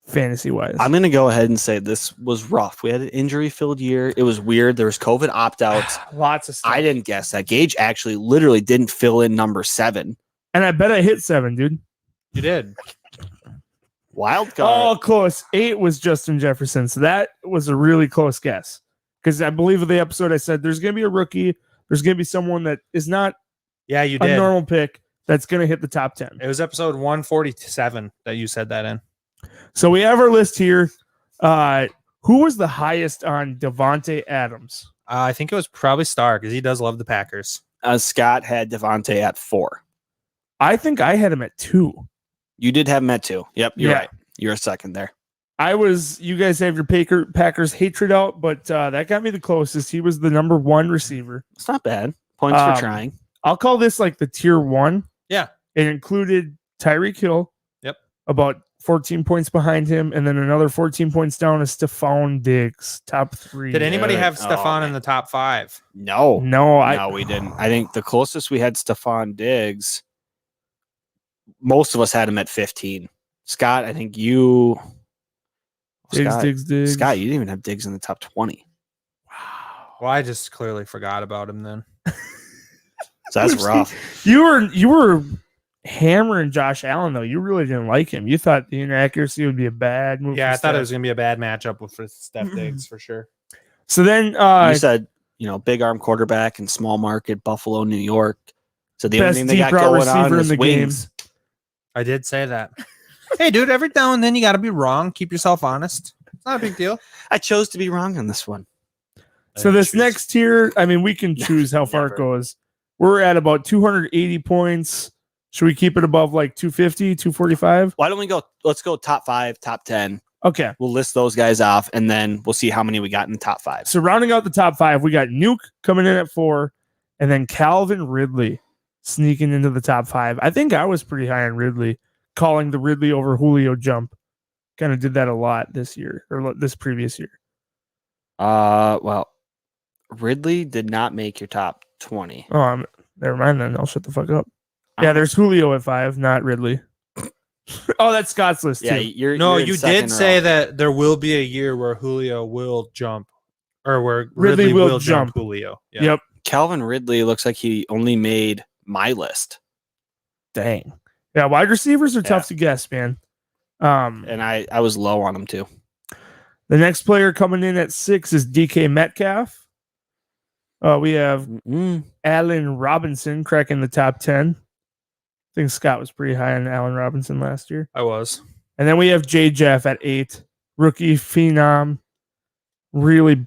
fantasy wise. I'm going to go ahead and say this was rough. We had an injury-filled year. It was weird. There was COVID opt-outs. Lots of stuff. I didn't guess that. Gage actually literally didn't fill in number 7. And I bet I hit 7, dude. You did. Wild card. Oh, close. 8 was Justin Jefferson. So that was a really close guess. Because I believe in the episode I said there's going to be a rookie. There's going to be someone that is not Yeah, you a did. normal pick that's going to hit the top 10. It was episode 147 that you said that in. So we have our list here. Who was the highest on Devontae Adams? I think it was probably Star because he does love the Packers. Scott had Devontae at 4. I think I had him at 2. You did have him at 2. Yep, you're Yeah. right. You're a second there. You guys have your Packers hatred out, but that got me the closest. He was the number 1 receiver. It's not bad. Points for trying. I'll call this like the tier 1. Yeah. It included Tyreek Hill. Yep. About 14 points behind him, and then another 14 points down is Stephon Diggs, top 3. Did anybody Yeah. have Oh, Stephon man. in the top 5? No. No, We didn't. I think the closest we had Stephon Diggs, most of us had him at 15. Scott, I think you... Diggs. Scott, you didn't even have Diggs in the top 20. Well, I just clearly forgot about him then. So that's rough. You were hammering Josh Allen though. You really didn't like him. You thought the inaccuracy would be a bad move. Yeah, for I thought it Steph. was going to be a bad matchup with Steph Diggs for sure. So then, You said, big arm quarterback in small market, Buffalo, New York. So the only best thing they deep got route going on receiver is in the game. wings. I did say that. Hey, dude, every now and then you got to be wrong. Keep yourself honest. It's not a big deal. I chose to be wrong on this one. So this next tier, I mean, we can choose how far it Never. goes. We're at about 280 points. Should we keep it above like 250, 245? Why don't we go? Let's go top 5, top 10. Okay. We'll list those guys off, and then we'll see how many we got in the top 5. So rounding out the top 5, we got Nuke coming in at 4, and then Calvin Ridley sneaking into the top 5. I think I was pretty high on Ridley, calling the Ridley over Julio jump. Kind of did that a lot this year or this previous year. Well, Ridley did not make your top 20. Oh, never mind then. I'll shut the fuck up. Yeah, there's Julio at 5, not Ridley. Oh, that's Scott's list Yeah, too. you're in You second did say row. that there will be a year where Julio will jump, or where Ridley Ridley will will jump jump. Julio. Yeah. Yep. Calvin Ridley looks like he only made my list, Dang. Yeah, wide receivers are Yeah. tough to guess, man. and I was low on him too. The next player coming in at 6 is DK Metcalf. We have Allen Robinson cracking the top 10. I think Scott was pretty high on Allen Robinson last year. I was. And then we have J. Jeff at 8. Rookie phenom. Really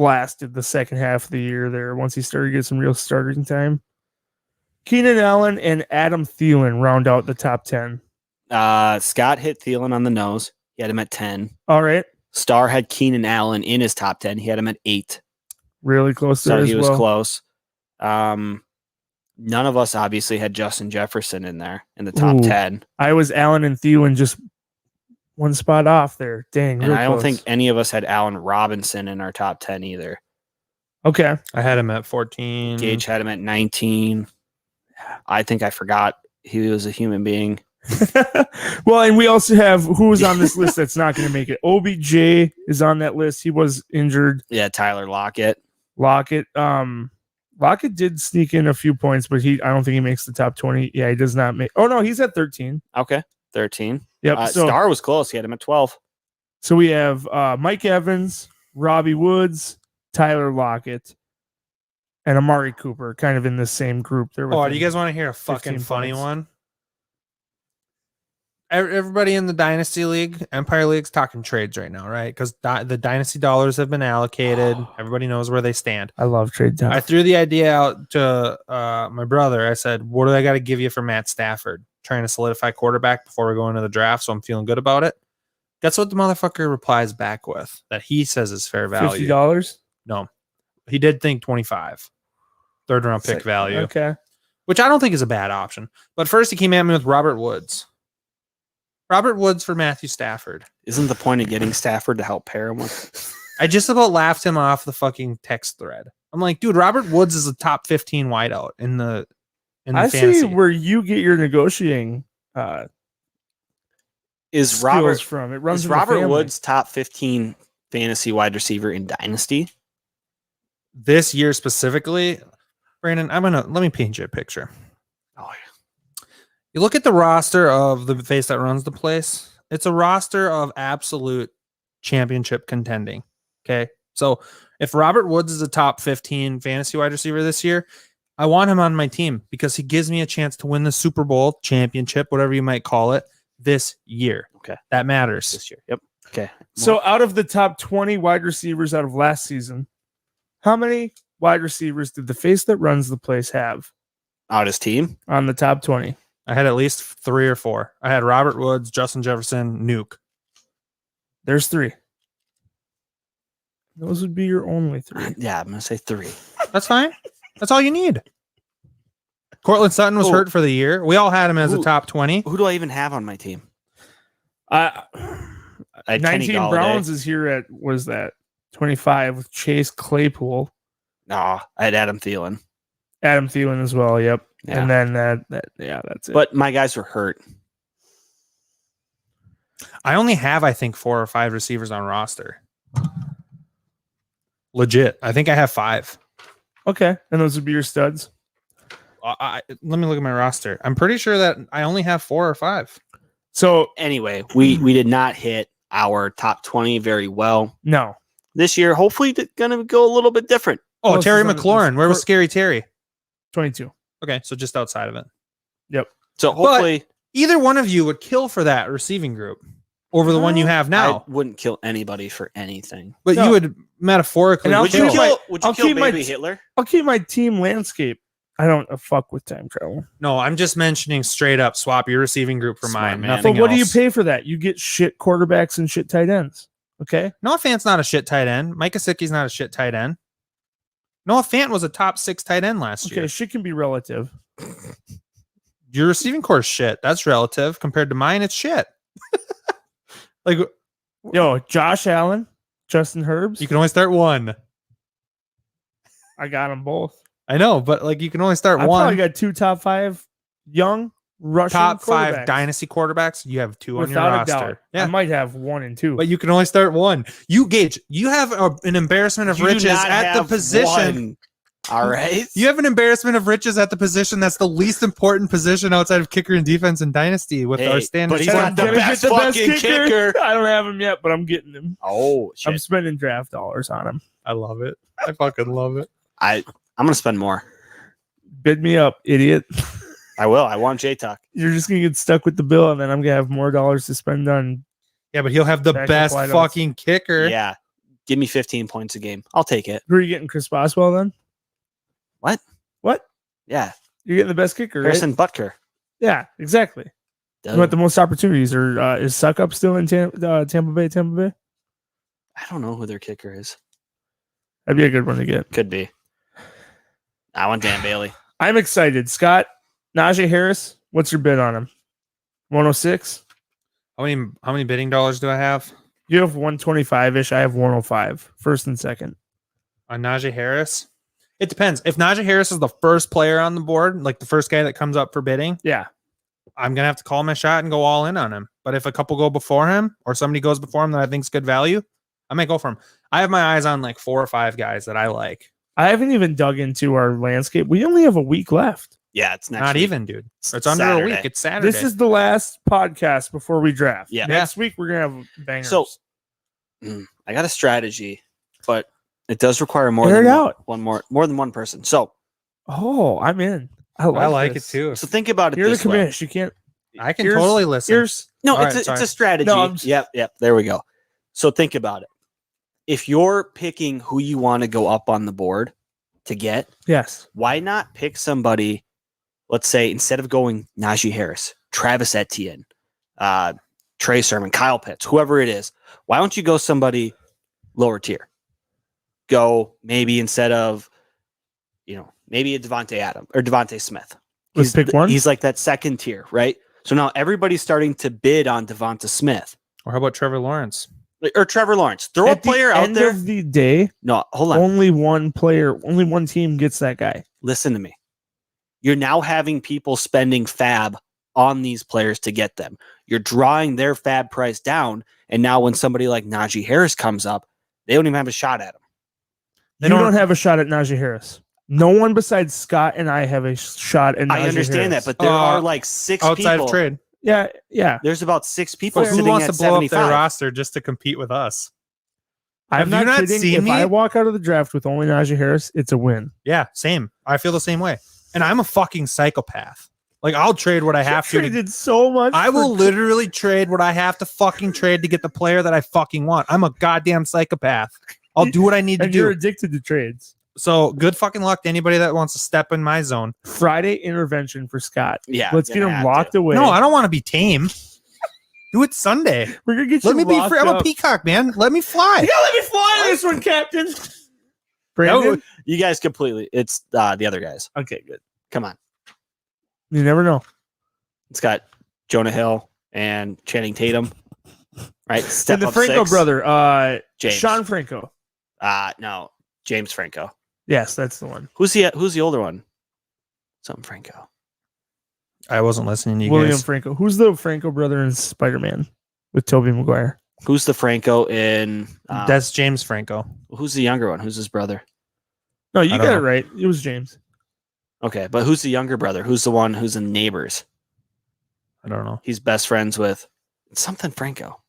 blasted the second half of the year there once he started getting some real starting time. Keenan Allen and Adam Thielen round out the top 10. Scott hit Thielen on the nose. He had him at 10. All right. Star had Keenan Allen in his top 10. He had him at 8. Really close to So it he as was well. close. None of us obviously had Justin Jefferson in there in the top Ooh. 10. I was Allen and Thielen just one spot off there. Dang. And real I don't close. think any of us had Allen Robinson in our top 10 either. Okay. I had him at 14. Gage had him at 19. I think I forgot he was a human being. Well, and we also have who's on this list that's not going to make it. OBJ is on that list. He was injured. Yeah, Tyler Lockett. Lockett. Lockett did sneak in a few points, but I don't think he makes the top 20. Yeah, he does not make. Oh no, he's at 13. Okay, 13. Yep. Star was close. He had him at 12. So we have Mike Evans, Robbie Woods, Tyler Lockett, and Amari Cooper, kind of in the same group. There. Oh, do you guys want to hear a fucking 15 funny points. one? Everybody in the Dynasty League, Empire League's talking trades right now, right? Because the Dynasty dollars have been allocated. Everybody knows where they stand. I love trade time. I threw the idea out to my brother. I said, what do I got to give you for Matt Stafford? Trying to solidify quarterback before we go into the draft, so I'm feeling good about it. That's what the motherfucker replies back with, that he says is fair value. $50. No. He did think 25. Third round pick value. Okay. Which I don't think is a bad option. But first he came at me with Robert Woods. Robert Woods for Matthew Stafford. Isn't the point of getting Stafford to help pair him with? I just about laughed him off the fucking text thread. I'm like, dude, Robert Woods is a top 15 wideout in the fantasy. See where you get your negotiating Is skills Robert from. It runs is in the Robert family. Woods top 15 fantasy wide receiver in Dynasty? This year specifically, Brandon, let me paint you a picture. Oh, yeah. You look at the roster of the face that runs the place. It's a roster of absolute championship contending. Okay. So if Robert Woods is a top 15 fantasy wide receiver this year, I want him on my team because he gives me a chance to win the Super Bowl championship, whatever you might call it, this year. Okay. That matters. This year. Yep. Okay. So out of the top 20 wide receivers out of last season, how many wide receivers did the face that runs the place have Out his team? on the top 20? I had at least 3 or 4. I had Robert Woods, Justin Jefferson, Nuke. There's 3. Those would be your only 3. Yeah, I'm going to say 3. That's fine. That's all you need. Cortland Sutton was Oh. hurt for the year. We all had him as a Who- top 20. Who do I even have on my team? I had Kenny 19 Galladay. Browns is here at, was that 25 with Chase Claypool, No, I had Adam Thielen. Adam Thielen as well. Yep. Yeah. And then that's it. But my guys were hurt. I only have, I think, 4 or 5 receivers on roster. Legit. I think I have 5. okay. And those would be your studs. Let me look at my roster. I'm pretty sure that I only have 4 or 5. So Anyway, we did not hit our top 20 very well. no. This year, hopefully, it's going to go a little bit different. Oh, else Terry is on the McLaurin. list? Where was Scary Terry? 22. Okay, so just outside of it. So hopefully, Either one of you would kill for that receiving group over the one you have now. I wouldn't kill anybody for anything. But No. you would metaphorically And I'll Would kill. you keep my- kill? Would you I'll kill keep my- baby Hitler? I'll keep my team landscape. I don't fuck with time travel. No, I'm just mentioning straight up swap your receiving group for Smart mine. man. Nothing But what do you else. pay for that? You get shit quarterbacks and shit tight ends. Okay. Noah Fant's not a shit tight end. Mike Gesicki's not a shit tight end. Noah Fant was a top 6 tight end last Okay. year. Shit can be relative. Your receiving core is shit. That's relative. Compared to mine, it's shit. Like, Yo, Josh Allen, Justin Herbs. you can only start one. I got them both. I know, but like you can only start I one. probably got 2 top 5 young Russian Top 5 quarterbacks. dynasty quarterbacks. You have 2 on your Without a roster. doubt. Yeah. I might have 1 and 2. But you can only start one. You have an embarrassment of You do riches not at the have position. one. All right. You have an embarrassment of riches at the position that's the least important position outside of kicker and defense in dynasty with Hey, our standard. but he's score. not the Gonna get best fucking kicker. I don't have him yet, but I'm getting him. Oh I'm shit! spending draft dollars on him. I love it. I fucking love it. I'm gonna spend more. Bid me up, idiot. I will. I want J Tuck. You're just gonna get stuck with the bill, and then I'm gonna have more dollars to spend on. Yeah, but he'll have the Backup best wideouts. fucking kicker. Yeah. Give me 15 points a game. I'll take it. Who are you getting, Chris Boswell then? What? What? Yeah. You're getting the best kicker, right? Harrison Butker. Yeah, exactly. Duh. You want the most opportunities, or is Suck Up still in Tampa Bay? Tampa Bay? I don't know who their kicker is. That'd be a good one to get. Could be. I want Dan Bailey. I'm excited. Scott, Najee Harris, what's your bid on him? 106? How many bidding dollars do I have? You have 125-ish. I have 105. First and second. On Najee Harris? It depends. If Najee Harris is the first player on the board, like the first guy that comes up for bidding, Yeah. I'm going to have to call my shot and go all in on him. But if a couple go before him or somebody goes before him that I think is good value, I might go for him. I have my eyes on like 4 or 5 guys that I like. I haven't even dug into our landscape. We only have a week left. Yeah, it's next Not week. even, dude. It's under a week. It's Saturday. This is the last podcast before we draft. Yeah. Next week, we're going to have bangers. So, I got a strategy, but it does require more Air than it out. more than one person. So, I'm in. I like this. it too. so think about it You're the this way. commish. You can't. I can Here's- totally listen. No, All it's right, it's a strategy. No, I'm- Yep. There we go. So think about it. If you're picking who you want to go up on the board to get, Yes. why not pick somebody? Let's say instead of going Najee Harris, Travis Etienne, Trey Sermon, Kyle Pitts, whoever it is, why don't you go somebody lower tier? Go maybe instead of, maybe a Devontae Adams or Devontae Smith. Let's pick one. He's like that second tier, right? So now everybody's starting to bid on Devonta Smith Or how about Trevor Lawrence? or Trevor Lawrence. Throw a At the player out end there. of the day, No, hold on. only one player, only one team gets that guy. Listen to me. You're now having people spending fab on these players to get them. You're drawing their fab price down. And now when somebody like Najee Harris comes up, they don't even have a shot at him. They You don't- don't have a shot at Najee Harris. No one besides Scott and I have a shot at Najee I understand Harris. that, but there are like 6 Outside people. of trade. Yeah. There's about 6 people But who sitting wants at to blow up their 75. roster just to compete with us? I'm Have you not not kidding. seen If me? I walk out of the draft with only Najee Harris, it's a win. Yeah, same. I feel the same way. And I'm a fucking psychopath. Like, I'll trade what I have to. Traded so much. I will literally trade what I have to fucking trade to get the player that I fucking want. I'm a goddamn psychopath. I'll do what I need to And you're do. addicted to trades. So good fucking luck to anybody that wants to step in my zone. Friday intervention for Scott. Yeah. Let's get gonna him have locked to. away. No, I don't want to be tame. Do it Sunday. We're gonna get you Let me be locked free. I'm a up. peacock, man. Let me fly. You gotta let me fly this one, Captain. Brandon. You guys completely. It's the other guys. Okay, good. Come on. You never know. It's got Jonah Hill and Channing Tatum. Right. Step And the up Franco 6. brother, James. Sean Franco. No, James Franco. Yes, that's the one. Who's the older one? Something Franco. I wasn't listening to you William guys. Franco. Who's the Franco brother in Spider-Man with Tobey Maguire? Who's the Franco in? That's James Franco. Who's the younger one? Who's his brother? No, you I got don't it know. right. It was James. Okay, but who's the younger brother? Who's the one who's in Neighbors? I don't know. He's best friends with something Franco.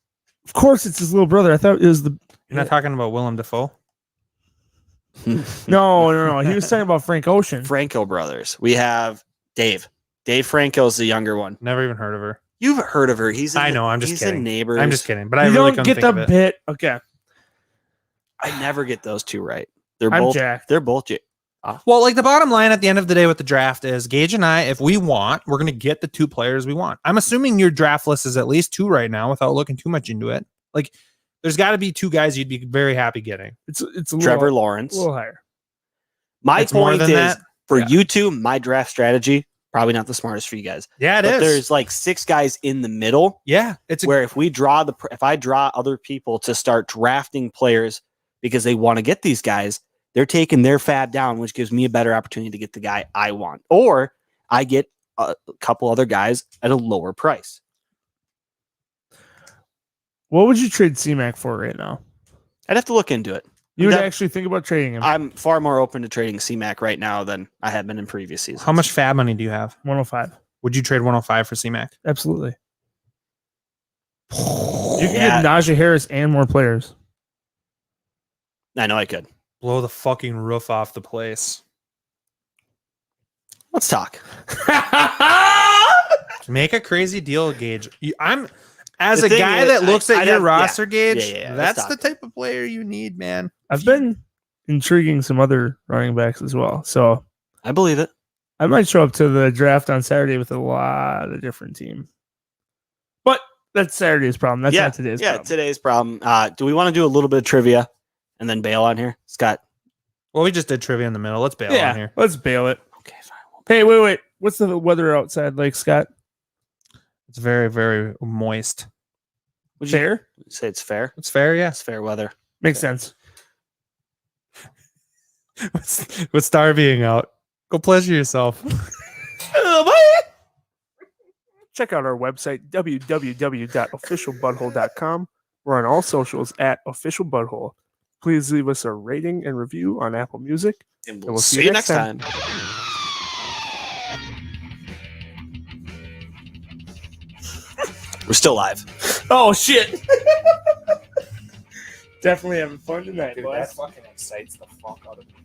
Of course, it's his little brother. I thought it was the. You're not talking about Willem Dafoe? No. He was talking about Frank Ocean. Franco brothers. We have Dave. Dave Franco's the younger one. Never even heard of her. You've heard of her. He's. I know, I'm just he's kidding. in Neighbors. I'm just kidding, but I You really don't couldn't get think the of it. bit. Okay, I never get those two right. They're I'm both. jacked. They're both. Well, like the bottom line at the end of the day with the draft is Gage and I, if we want, we're going to get the 2 players we want. I'm assuming your draft list is at least 2 right now without looking too much into it. Like, there's got to be 2 guys you'd be very happy getting. it's a Trevor little, Lawrence. a little higher. My It's more point than is that? for Yeah. you two, my draft strategy probably not the smartest for you guys. Yeah, it But is. there's like 6 guys in the middle Yeah, it's a, where if I draw other people to start drafting players because they want to get these guys, they're taking their fab down, which gives me a better opportunity to get the guy I want, or I get a couple other guys at a lower price. What would you trade C-Mac for right now? I'd have to look into it. You would That- actually think about trading him. I'm far more open to trading C-Mac right now than I have been in previous seasons. how much fab money do you have? 105. Would you trade 105 for C-Mac? Absolutely. You can Yeah. get Najee Harris and more players. I know I could. Blow the fucking roof off the place. Let's talk. Make a crazy deal, Gage. As The a thing guy is, that looks at I'd your have- roster, yeah, Gage, yeah, let's that's talk the it. type of player you need, man. I've been intriguing some other running backs as well. So I believe it. I might show up to the draft on Saturday with a lot of different team. But that's Saturday's problem. That's not today's problem. Today's problem. Do we want to do a little bit of trivia and then bail on here, Scott? Well, we just did trivia in the middle. Let's bail on here. Let's bail it. Okay, fine. Hey, wait. What's the weather outside like, Scott? It's very, very moist. Would you Fair? say it's fair? It's fair, yeah. It's fair weather. Makes sense. With Star being out, go pleasure yourself. Check out our website, www.officialbudhole.com. We're on all socials at officialbudhole. Please leave us a rating and review on Apple Music. And we'll see you next time. We're still live. Oh, shit. Definitely having fun tonight, boys. fucking excites the fuck out of me.